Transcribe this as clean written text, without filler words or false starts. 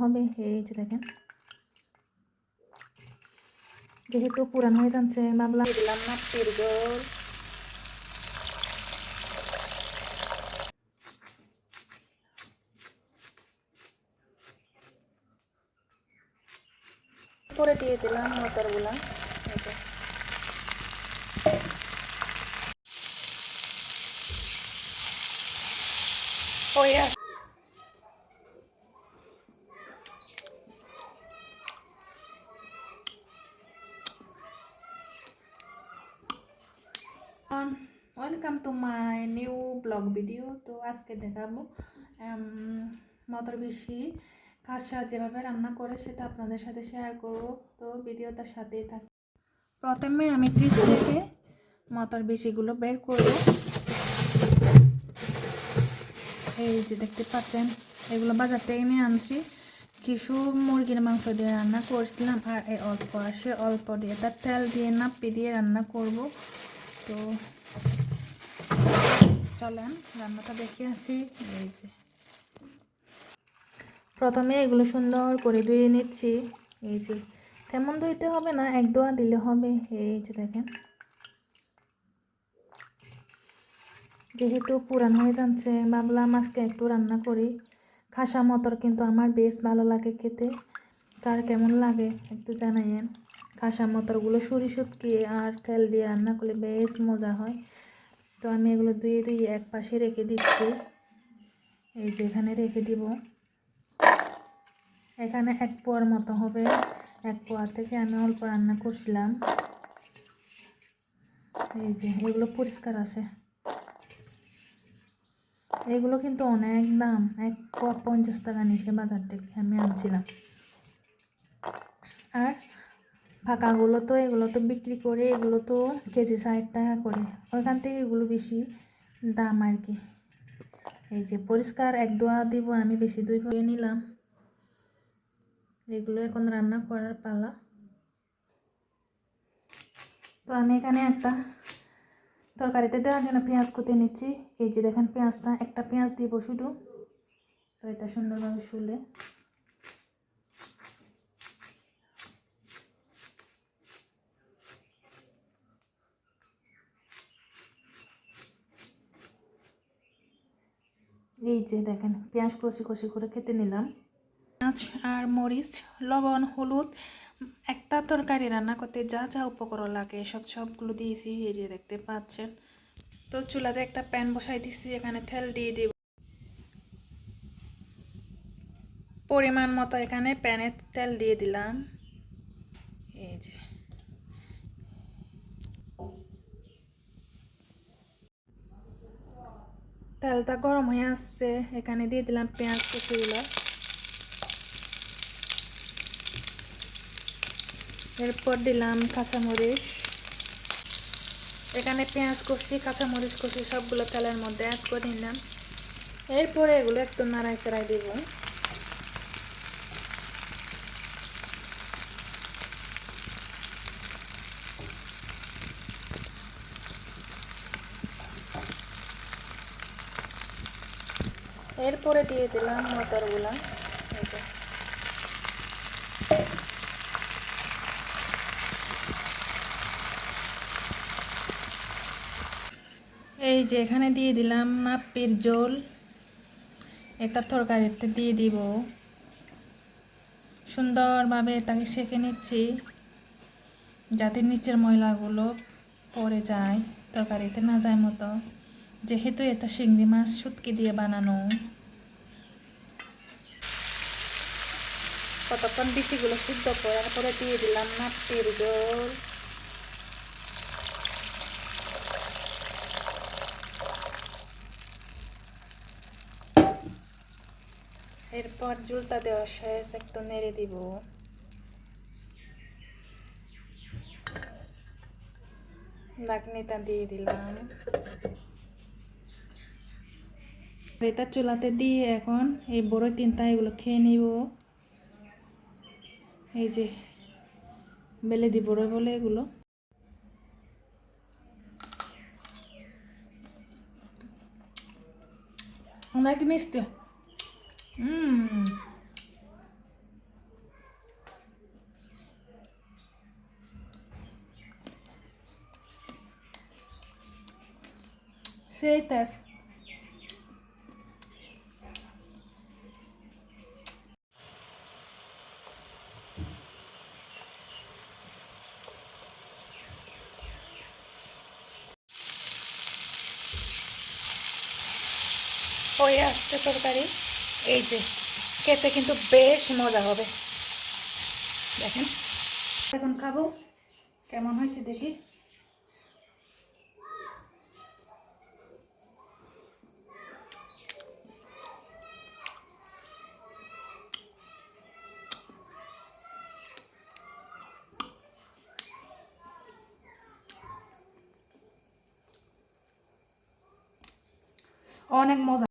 হবে। এই যে দেখেন, যেহেতু পুরান হয়ে যাচ্ছে ভাবলাম দিলাম না তেল জল। পরে দিয়ে দিলাম মটরগুলা। Welcome to my new blog video. তো আজকে দেখাবো মটর বেশি খাসা যেভাবে রান্না করে সেটা আপনাদের সাথে শেয়ার করব। তো ভিডিওটার সাথেই থাক। প্রথমে আমি ফ্রিজ থেকে মটর বেশিগুলো বের করব। এই যে দেখতে পাচ্ছেন, এগুলো বাজার থেকে নিয়ে আনছি। কিছু মুরগির মাংস দিয়ে রান্না করছিলাম, আর এই অল্প দিয়ে তার তেল দিয়ে নাপ্পি দিয়ে রান্না করব। তো চলেন রান্নাটা দেখে আসি। এই যে প্রথমে এগুলো সুন্দর করে ধুয়ে নিচ্ছি। এই যে তেমন ধুইতে হবে না, এক দোয়া দিলে হবে। এই যে দেখেন, যেহেতু পুরান হয়ে যাচ্ছে ভাবলাম আজকে একটু রান্না করি। খাসা মটর কিন্তু আমার বেশ ভালো লাগে খেতে। কার কেমন লাগে একটু জানাইয়েন। খাসা মটরগুলো শুটকি আর তেল দিয়ে রান্না করলে বেশ মজা হয়। তো আমি এগুলো ধুয়ে এক পাশে রেখে দিচ্ছি। এই যে এখানে রেখে দিব। এখানে 1 পোয়ার মতো হবে। 1 পোয়া থেকে আমি অল্প রান্না করছিলাম। এই যে এগুলো পরিষ্কার আছে। এগুলো কিন্তু অনেক দাম, 1 পোয়া 50 টাকা নিচে বাজার থেকে আমি আনছিলাম। আর ফাঁকাগুলো তো এগুলো তো বিক্রি করে, এগুলো তো কেজি 60 টাকা করে। ওইখান থেকে এগুলো বেশি দাম আর কি। এই যে পরিষ্কার 1 দোয়া দিব আমি, বেশি ধুয়ে নিলাম। এগুলো এখন রান্না করার পালা। তো আমি এখানে একটা তরকারিতে দেওয়ার জন্য পেঁয়াজ কুটে নিচ্ছি। এই যে দেখেন পেঁয়াজটা, একটা পেঁয়াজ দিব শুধু। তো এটা সুন্দরভাবে শুলে এই যে দেখেন পেঁয়াজ কষি কষি করে কেটে নিলাম। পেঁয়াজ আর মরিচ, লবণ, হলুদ, একটা তরকারি রান্না করতে যা যা উপকরণ লাগে সবগুলো দিয়েছি। এই যে দেখতে পাচ্ছেন। তো চুলাতে একটা প্যান বসাই দিচ্ছি, এখানে তেল দিয়ে দেব পরিমাণ মতো। এখানে প্যানে তেল দিয়ে দিলাম। এই যে তেলটা গরম হয়ে আসছে, এখানে দিয়ে দিলাম পেঁয়াজ কুচিগুলো। এরপর দিলাম কাঁচামরিচ। এখানে পেঁয়াজ কষি, কাঁচামরিচ কষি সবগুলো তেলের মধ্যে অ্যাড করে নিলাম। এরপরে এগুলো একটু নাড়াই চাড়াই দিব। এরপরে দিয়ে দিলাম মটরগুলা। এই যে এখানে দিয়ে দিলাম নাপ্পির ঝোল। এটা তরকারিতে দিয়ে দিব। সুন্দরভাবে এটাকে সেঁকে নিচ্ছি যাতে নিচের ময়লাগুলো পড়ে যায়, তরকারিতে না যায় মতো। যেহেতু এটা চিংড়ি মাছ শুটকি দিয়ে বানানো। কতক্ষণ বেশিগুলো সিদ্ধ করার পরে দিয়ে দিলাম নাপ্পির ঝোল। এরপর ঝোলটা দেওয়া শেষ, একটু নেড়ে দিব। ঢাকনিটা দিয়ে দিলাম। এটা চুলাতে দিয়ে এখন এই বড় তিনটা এগুলো খেয়ে নিব। এই যে বেলে দিব বলে এগুলো অনেক মিষ্টি। সেই টেস্ট। হয়ে আসছে তরকারি, এই যে খেতে কিন্তু বেশ মজা হবে। দেখেন, এখন খাবো, কেমন হয়েছে দেখি। অনেক মজা।